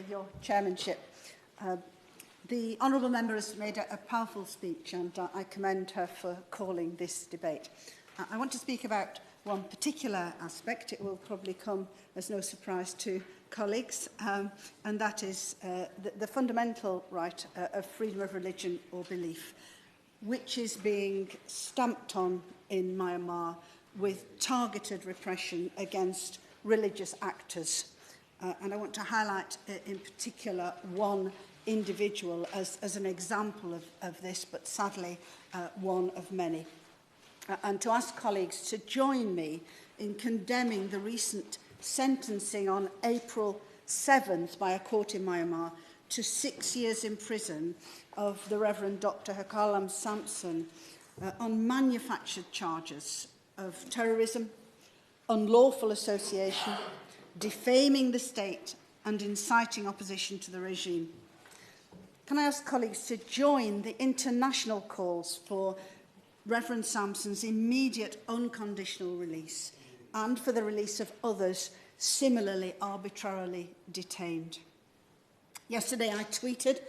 with your chairmanship. The honourable member has made a powerful speech, and I commend her for calling this debate. I want to speak about one particular aspect. It will probably come as no surprise to colleagues, and that is the fundamental right of freedom of religion or belief, which is being stamped on in Myanmar with targeted repression against religious actors. And I want to highlight in particular one individual as an example of this, but sadly one of many. And to ask colleagues to join me in condemning the recent sentencing on April 7th by a court in Myanmar to 6 years in prison of the Reverend Dr. Hakalam Sampson on manufactured charges of terrorism, unlawful association, defaming the state and inciting opposition to the regime. Can I ask colleagues to join the international calls for Reverend Sampson's immediate unconditional release and for the release of others similarly arbitrarily detained? Yesterday I tweeted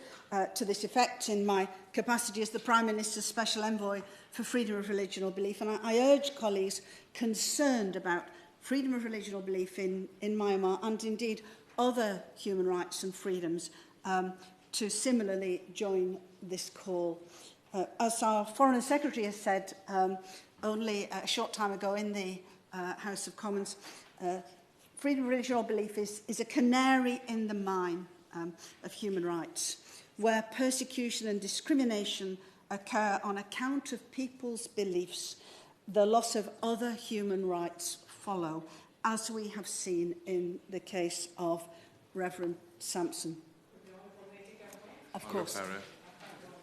to this effect in my capacity as the Prime Minister's Special Envoy for Freedom of Religion or Belief, and I urge colleagues concerned about freedom of religion or belief in Myanmar and indeed other human rights and freedoms to similarly join this call. As our Foreign Secretary has said only a short time ago in the House of Commons, freedom of religion or belief is a canary in the mine of human rights, where persecution and discrimination occur on account of people's beliefs. The loss of other human rights follow, as we have seen in the case of Reverend Sampson. Of course.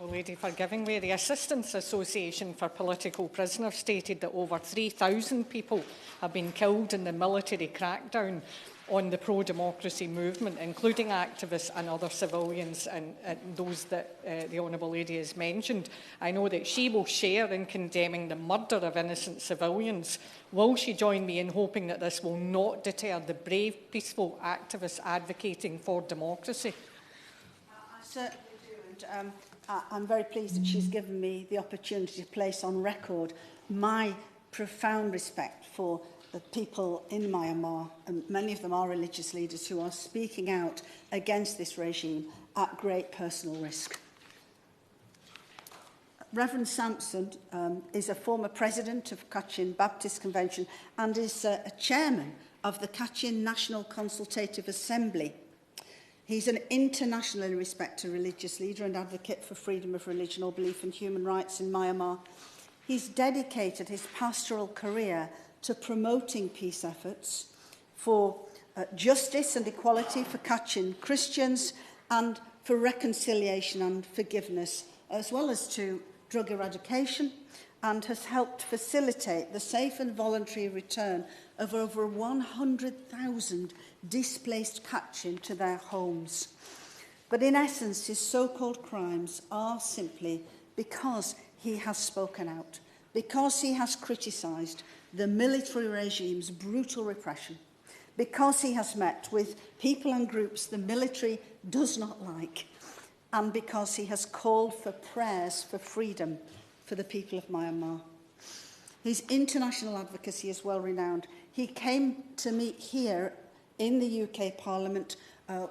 Lady for giving way. The Assistance Association for Political Prisoners stated that over 3,000 people have been killed in the military crackdown on the pro-democracy movement, including activists and other civilians, and those that the Honourable Lady has mentioned. I know that she will share in condemning the murder of innocent civilians. Will she join me in hoping that this will not deter the brave, peaceful activists advocating for democracy? I certainly do, and I'm very pleased that she's given me the opportunity to place on record my profound respect for the people in Myanmar, and many of them are religious leaders who are speaking out against this regime at great personal risk. Reverend Sampson is a former president of Kachin Baptist Convention and is a chairman of the Kachin National Consultative Assembly. He's an internationally respected religious leader and advocate for freedom of religion or belief and human rights in Myanmar. He's dedicated his pastoral career to promoting peace efforts for justice and equality for Kachin Christians and for reconciliation and forgiveness, as well as to drug eradication, and has helped facilitate the safe and voluntary return of over 100,000 displaced Kachin to their homes. But in essence, his so-called crimes are simply because he has spoken out, because he has criticised the military regime's brutal repression, because he has met with people and groups the military does not like, and because he has called for prayers for freedom for the people of Myanmar. His international advocacy is well renowned. He came to meet here in the UK Parliament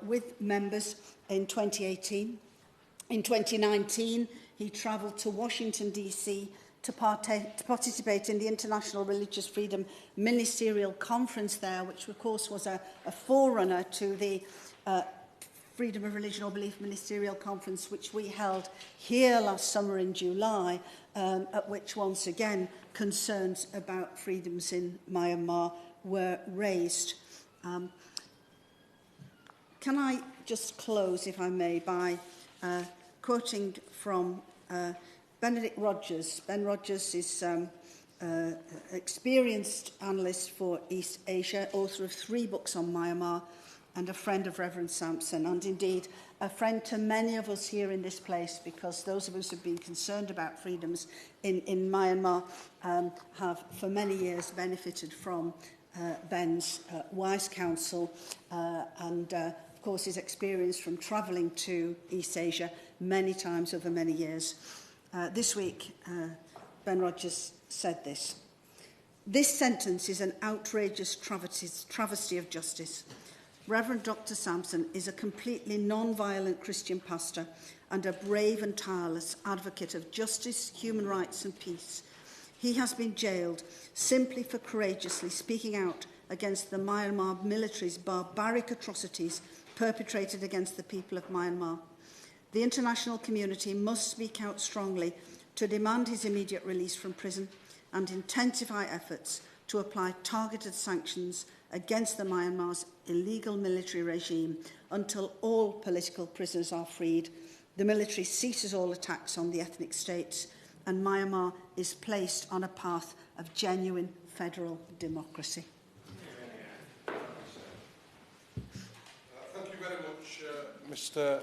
with members in 2018. In 2019, he travelled to Washington, D.C. to participate in the International Religious Freedom Ministerial Conference there, which of course was a forerunner to the Freedom of Religion or Belief Ministerial Conference, which we held here last summer in July, at which once again concerns about freedoms in Myanmar were raised. Can I just close, if I may, by quoting from Benedict Rogers. Ben Rogers is experienced analyst for East Asia, author of 3 books on Myanmar, and a friend of Reverend Sampson, and indeed a friend to many of us here in this place, because those of us who have been concerned about freedoms in Myanmar have for many years benefited from Ben's wise counsel and of course, his experience from travelling to East Asia many times over many years. This week, Ben Rogers said this: "This sentence is an outrageous travesty of justice. Reverend Dr. Sampson is a completely non-violent Christian pastor and a brave and tireless advocate of justice, human rights and peace. He has been jailed simply for courageously speaking out against the Myanmar military's barbaric atrocities perpetrated against the people of Myanmar. The international community must speak out strongly to demand his immediate release from prison and intensify efforts to apply targeted sanctions against the Myanmar's illegal military regime until all political prisoners are freed, the military ceases all attacks on the ethnic states, and Myanmar is placed on a path of genuine federal democracy." Thank you very much, Mr.